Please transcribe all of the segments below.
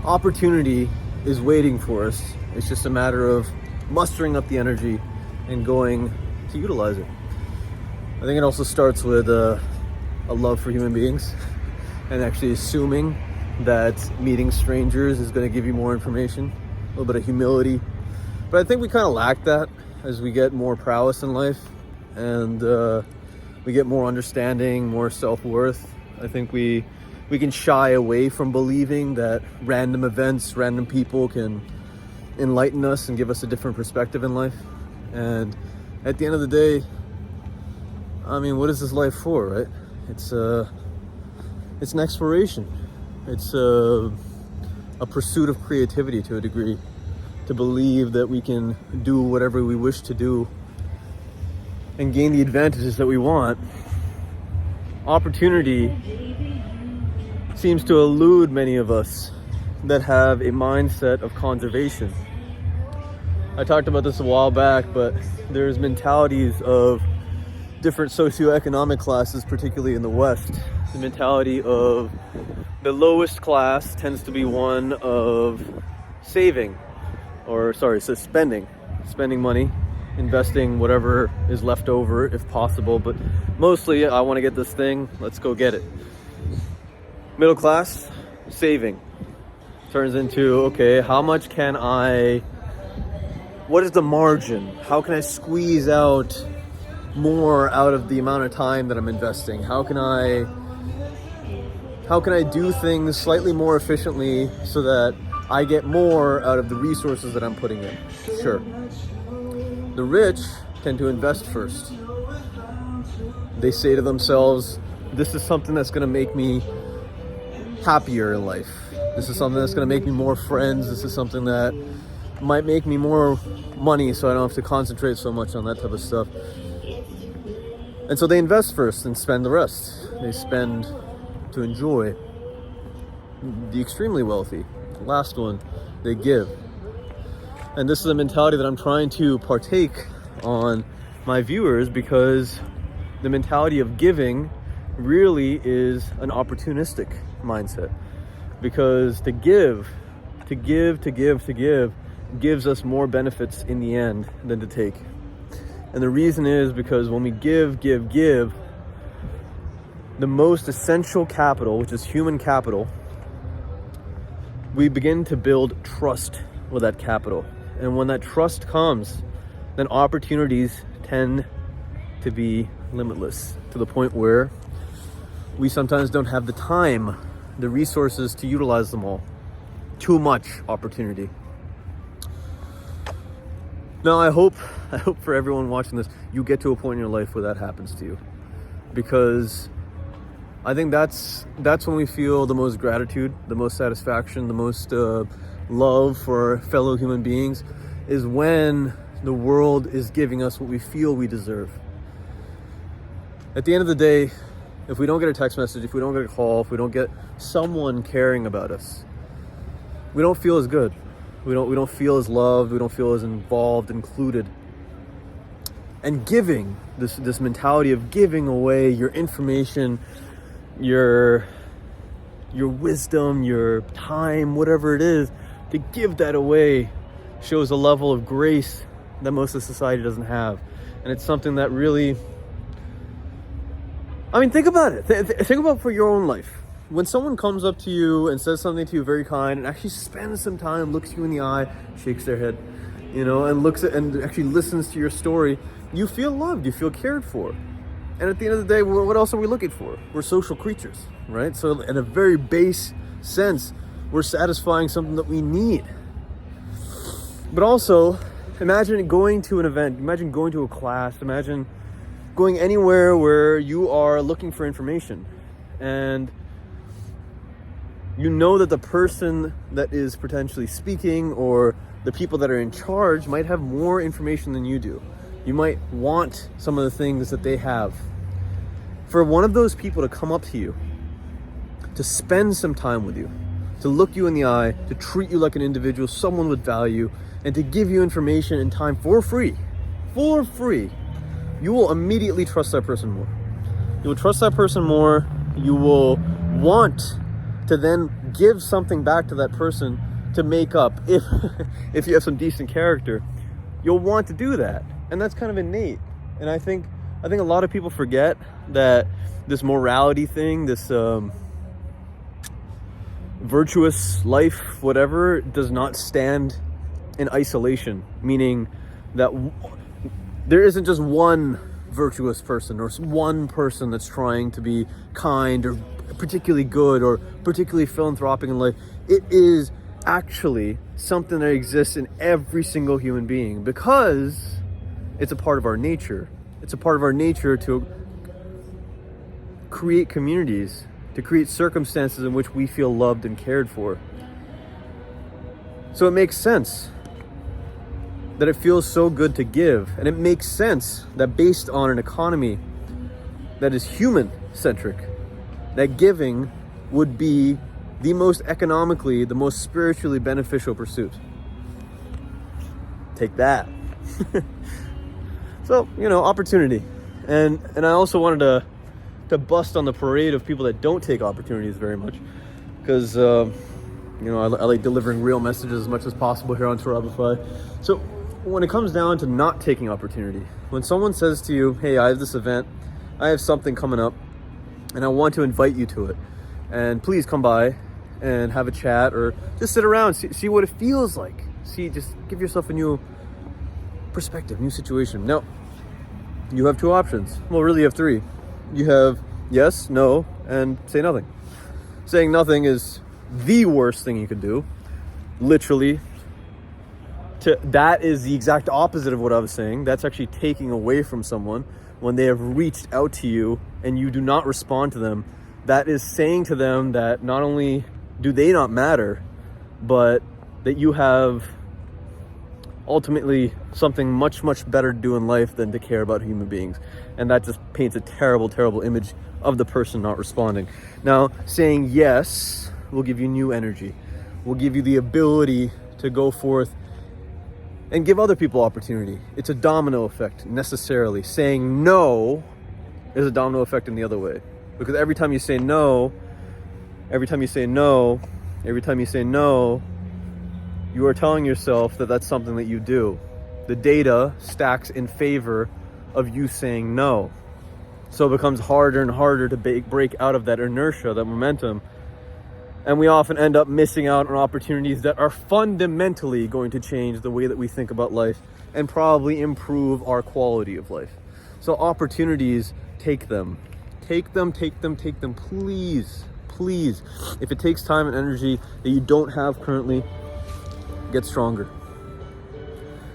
opportunity is waiting for us. It's just a matter of mustering up the energy and going to utilize it. I think it also starts with a love for human beings and actually assuming that meeting strangers is going to give you more information, a little bit of humility. But I think we kind of lack that as we get more prowess in life and we get more understanding, more self-worth. I think we can shy away from believing that random events, random people can enlighten us and give us a different perspective in life. And at the end of the day, I mean, what is this life for, right? It's an exploration. It's a pursuit of creativity to a degree, to believe that we can do whatever we wish to do and gain the advantages that we want. Opportunity seems to elude many of us that have a mindset of conservation. I talked about this a while back, but there's mentalities of different socioeconomic classes, particularly in the West. The mentality of the lowest class tends to be one of spending money, investing whatever is left over if possible, but mostly I want to get this thing, let's go get it. Middle class, saving. Turns into, okay, what is the margin? How can I squeeze out more out of the amount of time that I'm investing? How can I do things slightly more efficiently so that I get more out of the resources that I'm putting in? Sure. The rich tend to invest first. They say to themselves, this is something that's going to make me happier in life. This is something that's going to make me more friends. This is something that might make me more money so I don't have to concentrate so much on that type of stuff. And so they invest first and spend the rest. They spend to enjoy. The extremely wealthy, the last one, they give. And this is a mentality that I'm trying to partake on my viewers, because the mentality of giving really is an opportunistic mindset. Because to give gives us more benefits in the end than to take. And the reason is because when we give, the most essential capital, which is human capital, we begin to build trust with that capital. And when that trust comes, then opportunities tend to be limitless, to the point where we sometimes don't have the time, the resources to utilize them all. Too much opportunity. Now, I hope for everyone watching this, you get to a point in your life where that happens to you, because I think that's when we feel the most gratitude, the most satisfaction, the most love for fellow human beings, is when the world is giving us what we feel we deserve. At the end of the day, if we don't get a text message, if we don't get a call, if we don't get someone caring about us, we don't feel as good. We don't feel as loved. We don't feel as involved, included. And giving, this mentality of giving away your information, your wisdom, your time, whatever it is, to give that away shows a level of grace that most of society doesn't have. And it's something that really, I mean, think about it. Think about for your own life. When someone comes up to you and says something to you very kind and actually spends some time, looks you in the eye, shakes their head, and looks at and actually listens to your story, you feel loved, you feel cared for. And at the end of the day, what else are we looking for? We're social creatures, right? So in a very base sense, we're satisfying something that we need. But also, imagine going to an event, imagine going to a class, imagine going anywhere where you are looking for information, and you know that the person that is potentially speaking or the people that are in charge might have more information than you do. You might want some of the things that they have. For one of those people to come up to you, to spend some time with you, to look you in the eye, to treat you like an individual, someone with value, and to give you information and time for free, you will immediately trust that person more. You will trust that person more. You will want to then give something back to that person to make up. If you have some decent character, you'll want to do that, and that's kind of innate. And I think a lot of people forget that this morality thing, this virtuous life, whatever, does not stand in isolation, meaning that there isn't just one virtuous person or one person that's trying to be kind or particularly good or particularly philanthropic in life. It is actually something that exists in every single human being, because it's a part of our nature. It's a part of our nature to create communities, to create circumstances in which we feel loved and cared for. So it makes sense that it feels so good to give, and it makes sense that based on an economy that is human-centric, that giving would be the most economically, the most spiritually beneficial pursuit. Take that. So, opportunity. And I also wanted to bust on the parade of people that don't take opportunities very much, because I like delivering real messages as much as possible here on Torabify. So when it comes down to not taking opportunity, when someone says to you, hey, I have this event, I have something coming up, and I want to invite you to it, and please come by and have a chat, or just sit around, see what it feels like. Just give yourself a new perspective, new situation. Now, you have two options. Well, really you have three. You have yes, no, and say nothing. Saying nothing is the worst thing you could do. Literally, that is the exact opposite of what I was saying. That's actually taking away from someone when they have reached out to you and you do not respond to them. That is saying to them that not only do they not matter, but that you have ultimately something much, much better to do in life than to care about human beings. And that just paints a terrible, terrible image of the person not responding. Now, saying yes will give you new energy, will give you the ability to go forth and give other people opportunity. It's a domino effect, necessarily. Saying no is a domino effect in the other way. Because every time you say no, you are telling yourself that that's something that you do. The data stacks in favor of you saying no. So it becomes harder and harder to break out of that inertia, that momentum. And we often end up missing out on opportunities that are fundamentally going to change the way that we think about life and probably improve our quality of life. So opportunities, take them. Take them, please. Please. If it takes time and energy that you don't have currently, get stronger.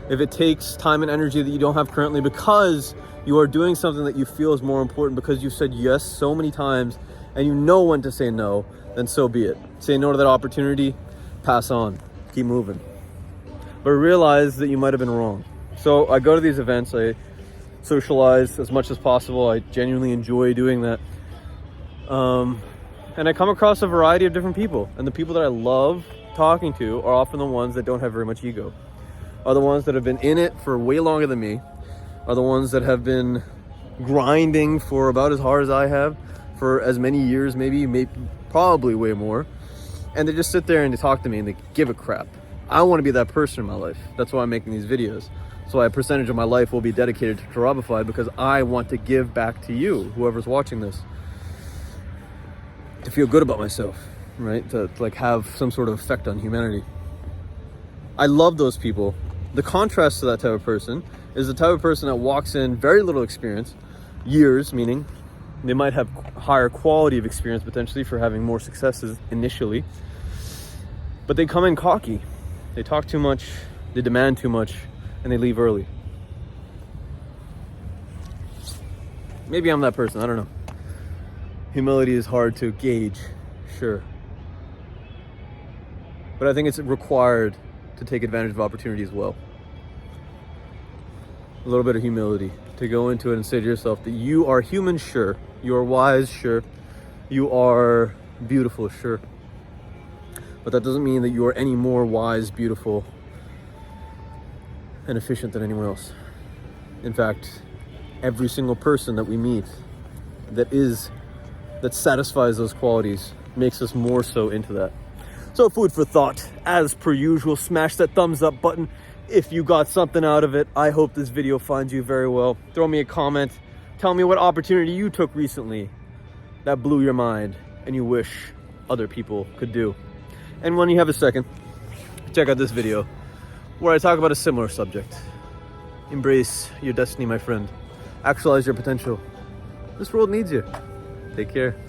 If it takes time and energy that you don't have currently because you are doing something that you feel is more important, because you've said yes so many times and you know when to say no, then so be it. Say no to that opportunity, pass on, keep moving. But realize that you might have been wrong. So I go to these events, I socialize as much as possible. I genuinely enjoy doing that. And I come across a variety of different people. And the people that I love talking to are often the ones that don't have very much ego, are the ones that have been in it for way longer than me, are the ones that have been grinding for about as hard as I have for as many years, maybe probably way more. And they just sit there and they talk to me and they give a crap. I want to be that person in my life. That's why I'm making these videos. So a percentage of my life will be dedicated to Torabify, because I want to give back to you, whoever's watching this, to feel good about myself, right? To like have some sort of effect on humanity. I love those people. The contrast to that type of person is the type of person that walks in very little experience, years, meaning they might have higher quality of experience potentially for having more successes initially, but they come in cocky. They talk too much, they demand too much, and they leave early. Maybe I'm that person, I don't know. Humility is hard to gauge, sure. But I think it's required to take advantage of opportunity as well. A little bit of humility to go into it and say to yourself that you are human, sure. You are wise, sure. You are beautiful, sure. But that doesn't mean that you are any more wise, beautiful, and efficient than anyone else. In fact, every single person that we meet that satisfies those qualities makes us more so into that. So food for thought, as per usual. Smash that thumbs up button if you got something out of it. I hope this video finds you very well. Throw me a comment. Tell me what opportunity you took recently that blew your mind and you wish other people could do. And when you have a second, check out this video where I talk about a similar subject. Embrace your destiny, my friend. Actualize your potential. This world needs you. Take care.